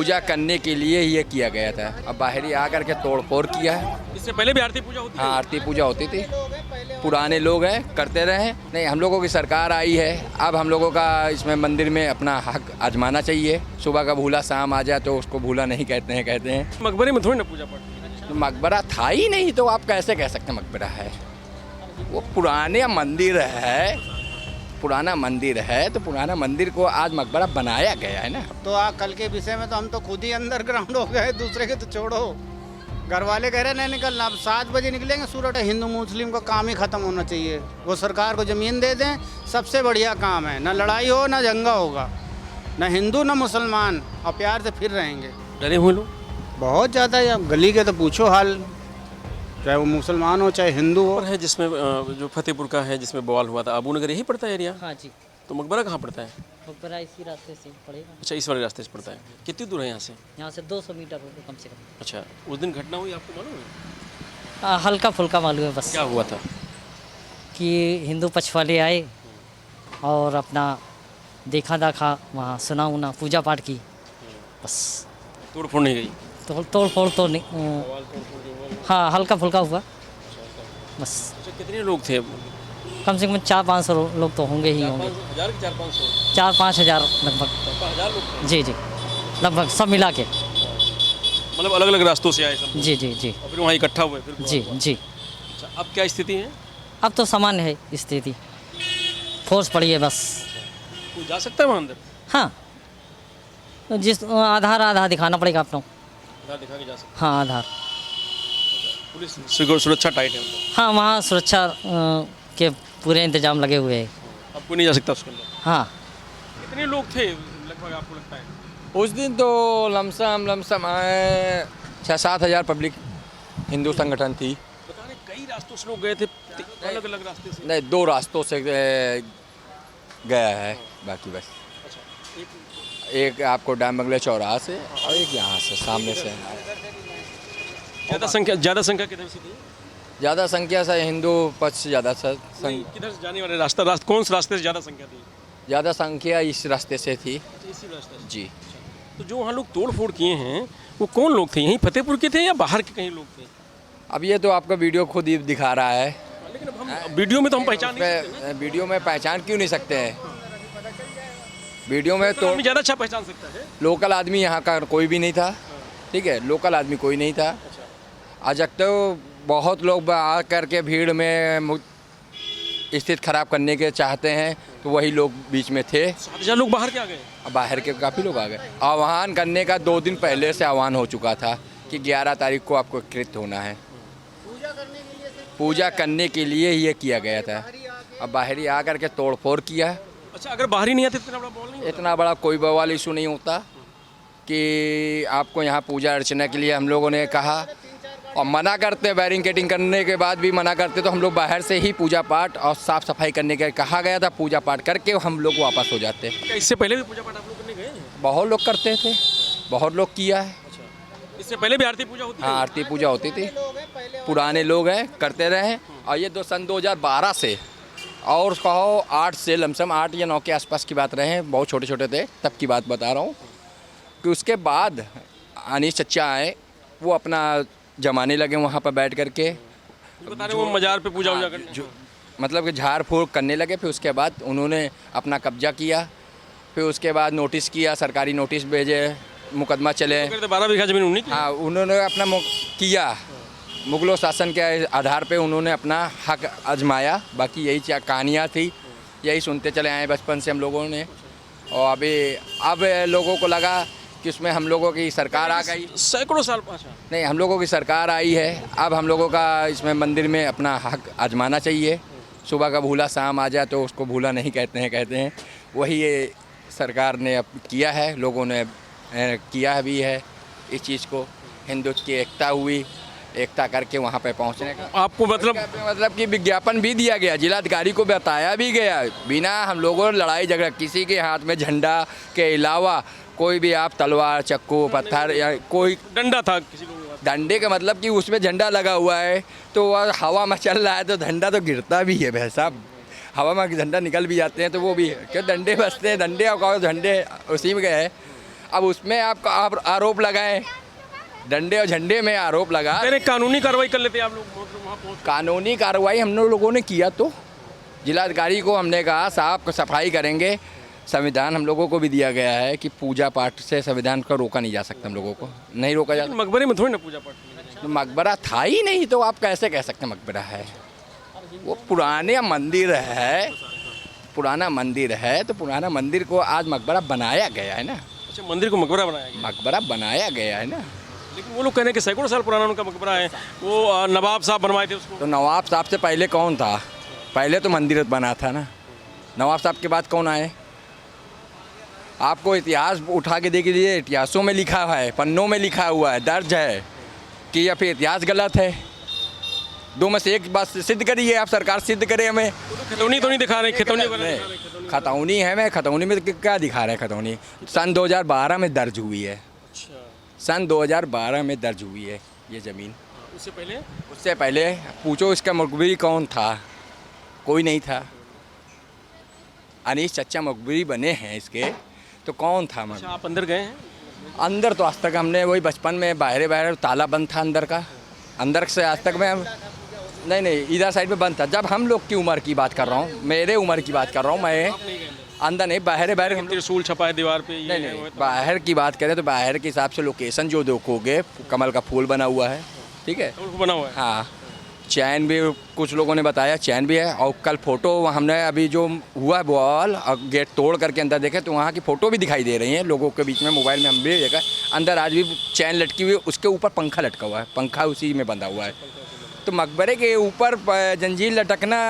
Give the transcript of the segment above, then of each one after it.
पूजा करने के लिए ये किया गया था। अब बाहरी आकर के तोड़फोड़ किया है। इससे पहले भी आरती पूजा होती है? हाँ, आरती पूजा होती थी, पुराने लोग हैं, करते रहे। नहीं, हम लोगों की सरकार आई है, अब हम लोगों का इसमें मंदिर में अपना हक आजमाना चाहिए। सुबह का भूला शाम आ जाए तो उसको भूला नहीं कहते हैं। मकबरे में थोड़ी ना पूजा पाठ। तो मकबरा था ही नहीं तो आप कैसे कह सकते हैं मकबरा है? वो पुराने मंदिर है, पुराना मंदिर है, तो पुराना मंदिर को आज मकबरा बनाया गया है ना। तो कल के विषय में तो हम तो खुद ही अंडरग्राउंड हो गए, दूसरे के तो छोड़ो। घर वाले कह रहे नहीं निकलना, अब 7 बजे निकलेंगे सूरत। हिंदू मुस्लिम का काम ही खत्म होना चाहिए। वो सरकार को ज़मीन दे दें, सबसे बढ़िया काम है। ना लड़ाई हो ना दंगा होगा, ना हिंदू ना मुसलमान, और प्यार से फिर रहेंगे। डरे हुए लोग बहुत ज़्यादा है। अब गली के तो पूछो हाल, चाहे वो मुसलमान हो चाहे हिंदू हो। और है जिसमें जो फतेहपुर का है जिसमें बवाल हुआ था, अबू नगर यही पड़ता है एरिया? हाँ जी, तो मकबरा कहाँ पड़ता है? मकबरा इसी रास्ते से पड़ेगा। अच्छा, इस वाले रास्ते से पड़ता है। कितनी दूर है यहाँ से? यहाँ से 200 मीटर होगा कम से कम। अच्छा, उस दिन घटना हुई आपको मालूम है? हल्का फुल्का मालूम है बस। क्या हुआ था? कि हिंदू पक्ष वाले आए और अपना देखा दाखा वहाँ सुना उना पूजा पाठ की, बस। तोड़ फोड़ नहीं गई? तोड़ फोड़ तो नहीं, हाँ हल्का फुल्का हुआ बस। अच्छा, कितने लोग थे? कम से कम 400-500 लोग तो होंगे ही होंगे। 4,000 कि 4,500? 4-5 हज़ार लगभग। 4,000 लोग थे? जी जी, लगभग सब मिला के। मतलब अलग अलग रास्तों से आए सब? जी जी जी और फिर वहाँ इकट्ठा हुए फिर? जी जी। अच्छा, अब क्या स्थिति है? अब तो सामान्य है स्थिति, फोर्स पड़ी है बस। कोई जा सकता है वहाँ अंदर? हाँ, जिस आधार दिखाना पड़ेगा आप लोग। आधार दिखा के जा सकते हाँ आधार। हैं? पुलिस सुरक्षा टाइट है अंदर? हाँ, वहाँ सुरक्षा के पूरे इंतजाम लगे हुए हैं। अब कोई नहीं जा सकता उसके अंदर? हाँ। कितने लोग थे लगभग आपको लगता है? उस दिन तो लमसम आए 6-7 हज़ार पब्लिक हिंदू संगठन थी। पता नहीं कई रास्तों से लोग गए थे, अलग अलग रास्ते से? नहीं, 2 रास्तों से गया है बाकी बस। अच्छा, एक आपको डैम बंगले चौराहा से और एक यहाँ से सामने से। ज़्यादा संख्या किधर से थी? ज़्यादा संख्या से हिंदू पक्ष ज़्यादा किधर से जाने वाले रास्ता कौन से रास्ते से ज़्यादा संख्या थी? ज़्यादा संख्या इस रास्ते से थी। इसी रास्ते से? जी। तो जो वहाँ लोग तोड़ फोड़ किए हैं वो कौन लोग थे? यहीं फतेहपुर के थे या बाहर के कहीं लोग थे? अब ये तो आपका वीडियो खुद ही दिखा रहा है। लेकिन अब हम वीडियो में तो हम पहचान नहीं सकते ना। वीडियो में पहचान क्यों नहीं सकते हैं? वीडियो में तो आदमी ज़्यादा अच्छा पहचान सकता है। लोकल आदमी यहाँ का कोई भी नहीं था। ठीक है, लोकल आदमी कोई नहीं था। आज तक तो बहुत लोग आ करके भीड़ में स्थिति खराब करने के चाहते हैं, तो वही लोग बीच में थे। 7,000 लोग बाहर के आ गए? अब बाहर के काफ़ी लोग आ गए। आह्वान करने का 2 दिन पहले से आह्वान हो चुका था कि 11 तारीख को आपको एकत्रित होना है। पूजा करने के लिए ये किया गया था। अब बाहरी आकर के तोड़फोड़ किया। अच्छा, अगर बाहरी नहीं आते इतना बड़ा बॉल नहीं? इतना बड़ा कोई बवाल इशू नहीं होता कि आपको यहाँ पूजा अर्चना के लिए हम लोगों ने कहा और मना करते, बैरिकेडिंग करने के बाद भी मना करते, तो हम लोग बाहर से ही पूजा पाठ और साफ़ सफाई करने के कहा गया था। पूजा पाठ करके हम लोग वापस हो जाते। क्या इससे पहले भी पूजा पाठ आप लोग करने गए हैं? बहुत लोग करते थे, बहुत लोग किया है। इससे पहले भी आरती पूजा होती है? हाँ, आरती पूजा होती थी, पुराने लोग हैं, करते रहे। और ये सन 2012 से और कहो 8 से, लमसम 8 या 9 के आसपास की बात रहे हैं। बहुत छोटे छोटे थे तब की बात बता रहा हूँ कि उसके बाद अनीश चचा आए, वो अपना जमाने लगे वहाँ पर बैठ करके। बता रहे वो मजार पे पूजा करने, मतलब कि झाड़ फूँक करने लगे। फिर उसके बाद उन्होंने अपना कब्जा किया। फिर उसके बाद नोटिस किया, सरकारी नोटिस भेजे, मुकदमा चले। 12 बीघा जमीन उन्हीं की? हाँ, उन्होंने अपना किया, मुगलों शासन के आधार पे उन्होंने अपना हक आजमाया। बाकी यही कहानियाँ थी, यही सुनते चले आए बचपन से हम लोगों ने। और अब लोगों को लगा कि उसमें हम लोगों की सरकार आ गई। सैकड़ों साल पाछा? नहीं, हम लोगों की सरकार आई है, अब हम लोगों का इसमें मंदिर में अपना हक आजमाना चाहिए। सुबह का भूला शाम आ जाए तो उसको भूला नहीं कहते हैं। वही ये सरकार ने अब किया है, लोगों ने किया भी है इस चीज़ को। हिंदुत्व की एकता हुई, एकता करके वहाँ पे पहुँचने का आपको मतलब कि विज्ञापन भी दिया गया, जिलाधिकारी को बताया भी गया। बिना हम लोगों ने लड़ाई झगड़ा, किसी के हाथ में झंडा के अलावा कोई भी आप तलवार, चक्कू, पत्थर या कोई डंडा था किसी को? डंडे का मतलब कि उसमें झंडा लगा हुआ है, तो वह हवा में चल रहा है तो झंडा तो गिरता भी है भाई साहब। हवा में झंडा निकल भी जाते हैं तो वो भी है, क्यों डंडे बसते हैं, डंडे और झंडे उसी में गए। अब उसमें आप आरोप लगाएं, डंडे और झंडे में आरोप लगा। कह रहे कानूनी कार्रवाई कर लेते आप लोग वहाँ पहुँच। कानूनी कार्रवाई हम लोगों ने किया, तो जिलाधिकारी को हमने कहा साहब सफाई करेंगे। संविधान हम लोगों को भी दिया गया है कि पूजा पाठ से संविधान को रोका नहीं जा सकता, हम लोगों को नहीं रोका जा सकता। मकबरे में थोड़ी ना पूजा पाठ की। तो मकबरा था ही नहीं, तो आप कैसे कह सकते हैं मकबरा है? वो पुराने मंदिर है, पुराना मंदिर है, तो पुराना मंदिर को आज मकबरा बनाया गया है ना। अच्छा, मंदिर को मकबरा बनाया गया। मकबरा बनाया गया है ना। लेकिन वो लोग कह रहे हैं कि सैकड़ों साल पुराना उनका मकबरा है, वो नवाब साहब बनवाए थे उसको। तो नवाब साहब से पहले कौन था? पहले तो मंदिर बना था ना। नवाब साहब के बाद कौन आए? आपको इतिहास उठा के देख लीजिए, इतिहासों में लिखा हुआ है, पन्नों में लिखा हुआ है, दर्ज है कि या फिर इतिहास गलत है। दो में से एक बात सिद्ध करिए आप, सरकार सिद्ध करे हमें। खतौनी तो नहीं दिखा रहे, खतौनी खतौनी है, मैं खतौनी में क्या दिखा रहे हैं? खतौनी सन 2012 में दर्ज हुई है। सन 2012 में दर्ज हुई है ये ज़मीन। उससे पहले पूछो इसका मकबरी कौन था? कोई नहीं था। अनीस चचा मकबरी बने हैं इसके, तो कौन था? अच्छा, आप अंदर गए हैं? अंदर तो आज तक हमने वही बचपन में बाहर ताला बंद था अंदर का। अंदर से आज तक मैं नहीं इधर साइड में बंद था। जब हम लोग की उम्र की बात कर रहा हूँ, मेरे उम्र की बात कर रहा हूँ, मैं अंदर नहीं बाहर हम त्रिशूल छपा है दीवार पे। नहीं बाहर की बात करें तो बाहर के हिसाब से लोकेशन जो देखोगे, कमल का फूल बना हुआ है, ठीक है, बना हुआ है। हाँ, चैन भी कुछ लोगों ने बताया चैन भी है। और कल फोटो हमने अभी जो हुआ बॉल और गेट तोड़ करके अंदर देखे तो वहाँ की फ़ोटो भी दिखाई दे रही हैं लोगों के बीच में, मोबाइल में हम भी देखा। अंदर आज भी चैन लटकी हुई, उसके ऊपर पंखा लटका हुआ है, पंखा उसी में बंधा हुआ है। तो मकबरे के ऊपर जंजीर लटकना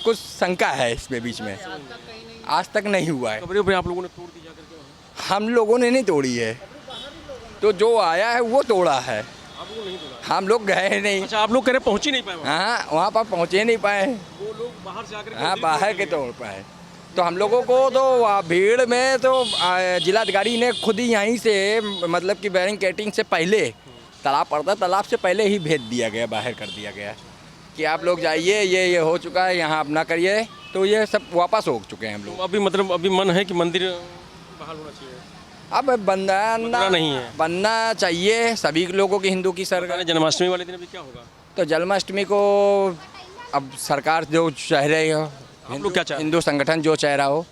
कुछ शंका है इसमें बीच में, आज तक नहीं हुआ है। कमरे पे आप लोगों ने तोड़ दी जाकर? हम लोगों ने नहीं तोड़ी है, तो जो आया है वो तोड़ा है, हम लोग गए नहीं। अच्छा, आप लोग कह रहे पहुँच ही नहीं पाए? हाँ, वहाँ पर पहुँचे नहीं पाए, वो लोग बाहर से आकर। हाँ, बाहर के तौर पर। तो हम लोगों को तो भीड़ में तो जिलाधिकारी ने खुद ही यहीं से मतलब कि बैरिकेडिंग से पहले तालाब पड़ता, तालाब से पहले ही भेज दिया गया, बाहर कर दिया गया कि आप लोग जाइए, ये हो चुका है, यहाँ अपना करिए। तो ये सब वापस हो चुके हैं हम लोग। अभी मतलब अभी मन है कि मंदिर बहाल होना चाहिए? अब बनना नहीं है, बनना चाहिए सभी लोगों की, हिंदू की सरकार। जन्माष्टमी वाले दिन अभी क्या होगा? तो जन्माष्टमी को अब सरकार जो चाह रही हो, हम लोग क्या चाह, हिंदू संगठन जो चाह रहा हो,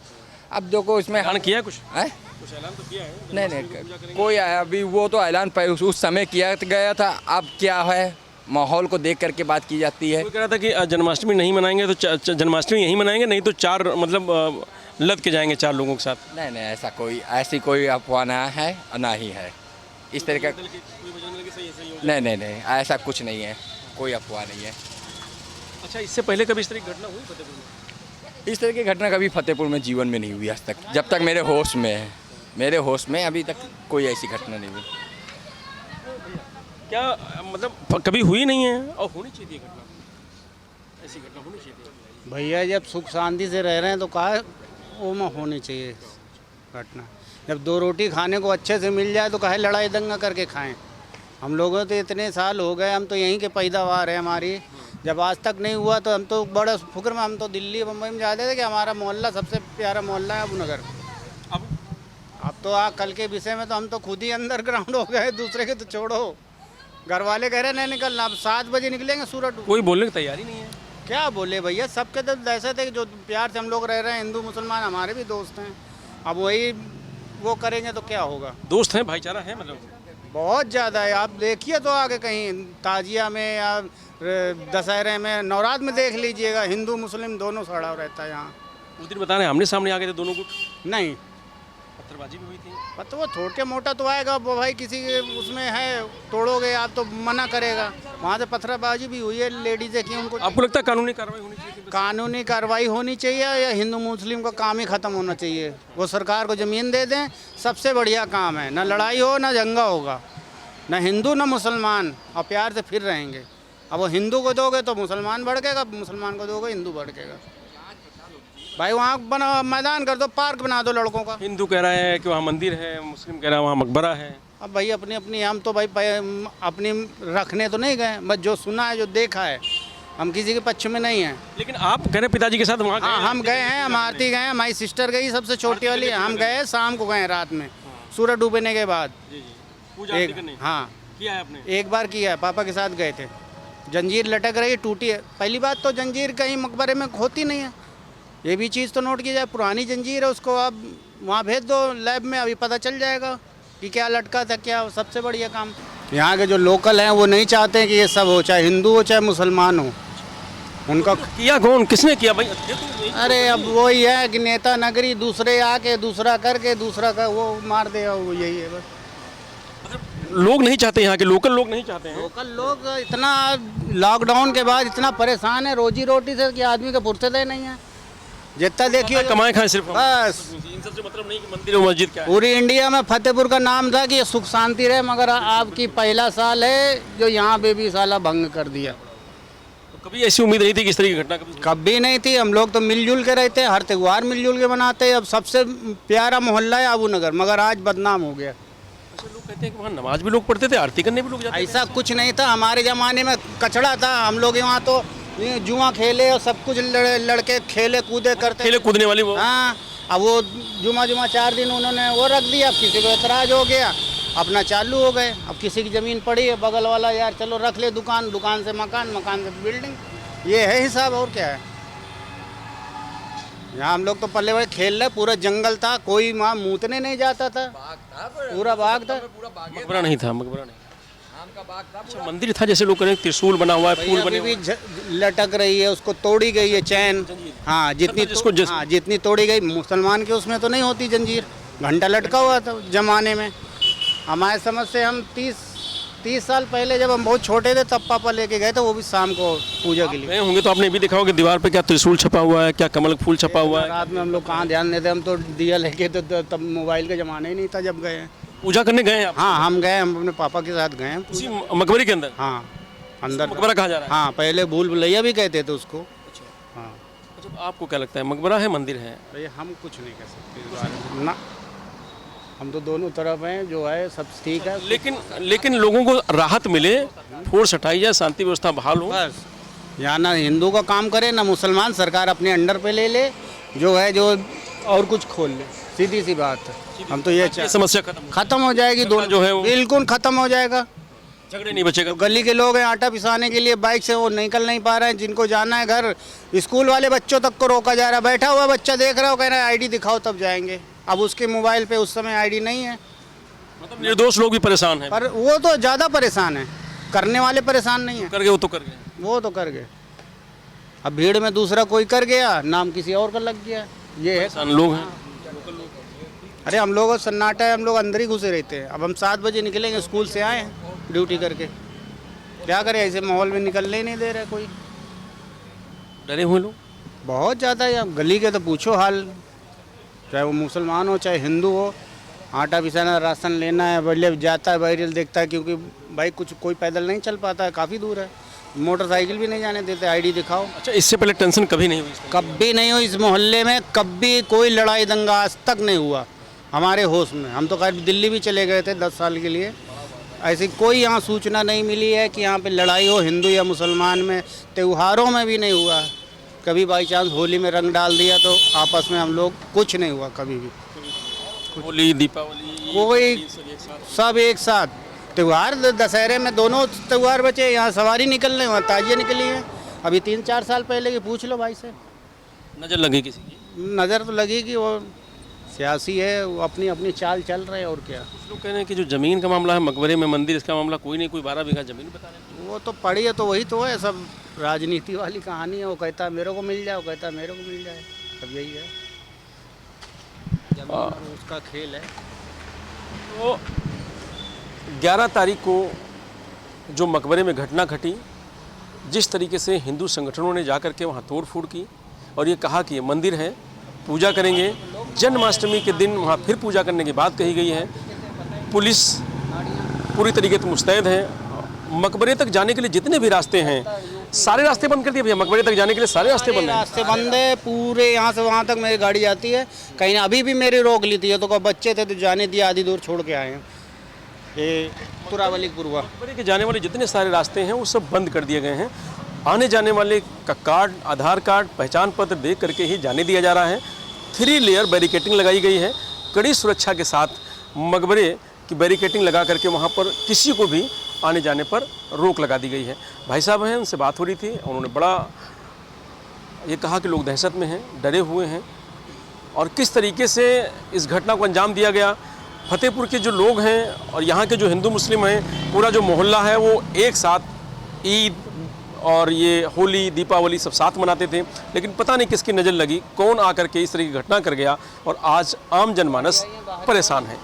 अब देखो इसमें ऐलान किया कुछ है? कुछ ऐलान तो किया है? नहीं कोई अभी वो तो ऐलान उस समय किया गया था। अब क्या है, माहौल को देख करके बात की जाती है। कोई कह रहा था कि जन्माष्टमी नहीं मनाएंगे तो जन्माष्टमी यहीं मनाएंगे, नहीं तो चार मतलब लद के जाएंगे 4 लोगों के साथ। नहीं ऐसी कोई अफवाह ना है और ना ही है इस तरह का। नहीं ऐसा कुछ नहीं है, कोई अफवाह नहीं है। अच्छा, इससे पहले कभी इस तरह की घटना हुई फतेहपुर में? इस तरह की घटना कभी फतेहपुर में जीवन में नहीं हुई आज तक, जब तक मेरे होश में अभी तक कोई ऐसी घटना नहीं हुई। क्या मतलब कभी हुई नहीं है और होनी चाहिए घटना, ऐसी घटना होनी चाहिए? भैया जब सुख शांति से रह रहे हैं तो कहा वो में होनी चाहिए घटना। जब 2 रोटी खाने को अच्छे से मिल जाए तो कहे लड़ाई दंगा करके खाएं। हम लोगों तो इतने साल हो गए, हम तो यहीं के पैदावार है हमारी। जब आज तक नहीं हुआ तो हम तो बड़ा फिक्र में, हम तो दिल्ली बम्बई में जाते थे कि हमारा मोहल्ला सबसे प्यारा मोहल्ला है अबू नगर। अब तो कल के विषय में तो हम तो खुद ही अंडरग्राउंड हो गए, दूसरे के तो छोड़ो। घर वाले कह रहे नहीं निकलना, अब 7 बजे निकलेंगे सूरज। कोई बोलने की तैयारी नहीं है? क्या बोले भैया, सबके तो ऐसे थे कि जो प्यार से हम लोग रह रहे हैं, हिंदू मुसलमान हमारे भी दोस्त हैं। अब वही वो करेंगे तो क्या होगा? दोस्त हैं, भाईचारा है मतलब बहुत ज़्यादा है। आप देखिए तो आगे कहीं ताजिया में या दशहरे में, नवरात्र में देख लीजिएगा, हिंदू मुस्लिम दोनों खड़ा रहता है यहाँ। उस दिन बता रहे आमने सामने आ गए थे दोनों गुट? नहीं, पत्थरबाजी भी हुई थी। तो वो छोटे मोटा तो आएगा, वो भाई किसी के उसमें है, तोड़ोगे आप तो मना करेगा। वहाँ से पत्थरबाजी भी हुई है, लेडीज़ें की। उनको आपको लगता है कानूनी कार्रवाई होनी चाहिए? कानूनी कार्रवाई होनी चाहिए या हिंदू मुस्लिम का काम ही ख़त्म होना चाहिए। वो सरकार को ज़मीन दे दें, सबसे बढ़िया काम है। ना लड़ाई हो, ना दंगा होगा, ना हिंदू ना मुसलमान, और प्यार से फिर रहेंगे। अब वो हिंदू को दोगे तो मुसलमान भड़केगा, मुसलमान को दोगे हिंदू भड़केगा। भाई वहाँ बना मैदान कर दो, पार्क बना दो लड़कों का। हिंदू कह रहा है कि वहाँ मंदिर है, मुस्लिम कह रहा है वहाँ मकबरा है। अब भाई अपनी अपनी, हम तो भाई अपनी रखने तो नहीं गए, बस जो सुना है, जो देखा है, हम किसी के पक्ष में नहीं हैं। लेकिन आप कह रहे पिताजी के साथ वहाँ? हाँ, हम गए हैं, हम आरती गए हैं, हमारी सिस्टर गई सबसे छोटी वाली, हम गए शाम को गए रात में, सूरज डूबने के बाद। जी जी पूजा आरती एक करने हाँ किया है आपने? एक बार किया है, पापा के साथ गए थे। जंजीर लटक रही है, टूटी है। पहली बात तो जंजीर कहीं मकबरे में होती नहीं है, ये भी चीज़ तो नोट की जाए। पुरानी जंजीर है, उसको आप वहाँ भेज दो लैब में, अभी पता चल जाएगा कि क्या लटका था क्या। सबसे बढ़िया काम यहाँ के जो लोकल हैं वो नहीं चाहते कि ये सब हो, चाहे हिंदू हो चाहे मुसलमान हो। उनका किया कौन, किसने किया भाई? ये तो यही- अरे अब वही है कि नेता नगरी दूसरे आके दूसरा करके दूसरा का वो मार दे, वो यही है बस। लोग नहीं चाहते, यहाँ के लोकल लोग नहीं चाहते हैं। लोकल लोग इतना लॉकडाउन के बाद इतना परेशान है रोजी रोटी से कि आदमी का फुर्सत ही नहीं है। जितना देखिए कमाए खाए सिर्फ हम। बस इन सबसे मतलब नहीं कि मंदिर और मस्जिद क्या है। पूरी इंडिया में फतेहपुर का नाम था कि ये सुख शांति रहे, मगर आपकी पहला साल है जो यहाँ पे भी साला भंग कर दिया। तो कभी ऐसी उम्मीद नहीं थी कि इस तरह की घटना कभी? कभी नहीं थी। हम लोग तो मिलजुल के रहते हैं, हर त्यौहार मिलजुल के मनाते हैं। अब सबसे प्यारा मोहल्ला है आबू नगर, मगर आज बदनाम हो गया। अच्छा, लोग कहते हैं कि वहाँ नमाज भी लोग पढ़ते थे, आरती करने भी लोग जाते थे। ऐसा कुछ नहीं था हमारे ज़माने में, कचड़ा था। हम लोग यहाँ तो जुआ खेले और सब कुछ लड़के खेले कूदे करते। खेले कूदने वाली वो हाँ, अब वो जुमा 4 दिन उन्होंने वो रख दिया। अब किसी को एतराज़ हो गया, अपना चालू हो गए। अब किसी की ज़मीन पड़ी है, बगल वाला यार चलो रख ले दुकान, दुकान से मकान, मकान से बिल्डिंग, ये है हिसाब। और क्या है, यहाँ हम लोग तो पल्ले हुए खेल रहे, पूरा जंगल था, कोई वहाँ मूतने नहीं जाता था, पूरा बाग था। मकबरा नहीं था, मकबरा नहीं। अच्छा, मंदिर था जैसे लोग करें, त्रिशूल बना हुआ है, फूल बने अभी हुए भी लटक रही है, उसको तोड़ी गई है चैन। हाँ जितनी जिसको जिस- हाँ जितनी तोड़ी गई, मुसलमान के उसमें तो नहीं होती जंजीर, घंटा लटका हुआ था जमाने में। हमारे समझ से हम 30 साल पहले जब हम बहुत छोटे थे तब पापा लेके गए थे, वो भी शाम को पूजा के लिए। गए होंगे तो आपने ये भी देखा होगा कि दीवार पे क्या त्रिशूल छपा हुआ है, क्या कमल फूल छपा हुआ है। रात में हम लोग कहाँ ध्यान देते, हम तो दिया लेके तो तब मोबाइल का जमाना ही नहीं था जब गए। पूजा करने गए हैं आप हाँ हम गए, हम अपने पापा के साथ गए हैं। उसी मकबरे के अंदर? हाँ अंदर मकबरा कहा जा रहा है? हाँ, पहले भूल भुलैया भी कहते थे उसको। हाँ अच्छा, तो आपको क्या लगता है, मकबरा है मंदिर है? भैया हम कुछ नहीं कह सकते इस बारे में ना, हम तो दोनों तरफ हैं, जो है सब ठीक है। लेकिन लोगों को राहत मिले, फोर्स हटाई जाए, शांति व्यवस्था बहाल हो। बस यहाँ ना हिंदू का काम करे ना मुसलमान, सरकार अपने अंडर पे ले ले, जो है जो और कुछ खोल ले, सीधी सी बात है। हम तो ये समस्या खत्म हो जाएगी, दोनों जो है वो बिल्कुल खत्म हो जाएगा। झगड़े नहीं बचेगा। जो गली के लोग हैं आटा पिसाने के लिए बाइक से, वो निकल नहीं पा रहे हैं। जिनको जाना है घर, स्कूल वाले बच्चों तक को रोका जा रहा है। बैठा हुआ बच्चा देख रहा हो, कह रहा है आईडी दिखाओ तब जाएंगे। अब उसके मोबाइल पे उस समय आईडी नहीं है, मतलब निर्दोष लोग भी परेशान हैं। पर वो तो ज़्यादा परेशान है, करने वाले परेशान नहीं है। कर गए वो तो कर गए। वो तो कर गए, अब भीड़ में दूसरा कोई कर गया, नाम किसी और का लग गया, ये है। परेशान लोग हैं। अरे हम लोग सन्नाटा है, हम लोग अंदर ही घुसे रहते हैं। अब हम 7 बजे निकलेंगे, स्कूल से आए हैं ड्यूटी करके, क्या करें, ऐसे माहौल में निकलने ही नहीं दे रहे कोई। डरे हुए लोग बहुत ज़्यादा है। अब गली के तो पूछो हाल, चाहे वो मुसलमान हो चाहे हिंदू हो, आटा पिसाना, राशन लेना है, बल्ले जाता है, बैरियल देखता है, क्योंकि भाई कुछ कोई पैदल नहीं चल पाता है, काफ़ी दूर है, मोटरसाइकिल भी नहीं जाने देते, आईडी दिखाओ। अच्छा, इससे पहले टेंशन कभी नहीं हुई? कभी नहीं हुई इस मोहल्ले में, कभी कोई लड़ाई दंगा आज तक नहीं हुआ हमारे होश में। हम तो खैर दिल्ली भी चले गए थे 10 साल के लिए, ऐसी कोई यहाँ सूचना नहीं मिली है कि यहाँ पे लड़ाई हो हिंदू या मुसलमान में। त्योहारों में भी नहीं हुआ, कभी बाई चांस होली में रंग डाल दिया तो आपस में हम लोग, कुछ नहीं हुआ कभी भी। होली, दीपावली, कोई सब एक साथ त्यौहार, दशहरे में दोनों त्यौहार बचे। यहाँ सवारी निकलने, वहाँ ताजियाँ निकली हैं अभी 3-4 साल पहले की, पूछ लो भाई से। नजर लगी किसी की? नज़र तो लगेगी, वो सियासी है, वो अपनी अपनी चाल चल रहे हैं, और क्या। कुछ लोग कह रहे हैं कि जो ज़मीन का मामला है, मकबरे में मंदिर, इसका मामला कोई नहीं, कोई 12 बीघा ज़मीन बता रहे हैं। वो तो पड़ी है तो वही तो है, सब राजनीति वाली कहानी है। वो कहता है मेरे को मिल जाए, वो कहता है मेरे को मिल जाए, सब यही है, उसका खेल है। तो 11 तारीख को जो मकबरे में घटना घटी, जिस तरीके से हिंदू संगठनों ने जाकर के वहाँ तोड़ फोड़ की और ये कहा कि ये मंदिर है, पूजा करेंगे, जन्माष्टमी के दिन वहाँ फिर पूजा करने की बात कही गई है। पुलिस पूरी तरीके से मुस्तैद है। मकबरे तक जाने के लिए जितने भी रास्ते हैं, सारे रास्ते बंद कर दिए भैया। मकबरे तक जाने के लिए सारे रास्ते बंद हैं। रास्ते बंद है पूरे, यहाँ से वहाँ तक मेरी गाड़ी जाती है। कहीं अभी भी मेरी रोक ली थी, तो बच्चे थे तो जाने दिया, आधी दूर छोड़ के आए हैं। ये तुरावली पूर्वा मकबरे के जाने वाले जितने सारे रास्ते हैं वो सब बंद कर दिए गए हैं। आने जाने वाले का कार्ड, आधार कार्ड, पहचान पत्र देख करके ही जाने दिया जा रहा है। 3 लेयर बैरिकेटिंग लगाई गई है, कड़ी सुरक्षा के साथ मकबरे की बैरिकेटिंग लगा करके वहाँ पर किसी को भी आने जाने पर रोक लगा दी गई है। भाई साहब हैं, उनसे बात हो रही थी, उन्होंने बड़ा ये कहा कि लोग दहशत में हैं, डरे हुए हैं और किस तरीके से इस घटना को अंजाम दिया गया। फतेहपुर के जो लोग हैं और यहाँ के जो हिंदू मुस्लिम हैं, पूरा जो मोहल्ला है वो एक साथ ईद और ये होली दीपावली सब साथ मनाते थे, लेकिन पता नहीं किसकी नज़र लगी, कौन आकर के इस तरह की घटना कर गया और आज आम जनमानस परेशान है।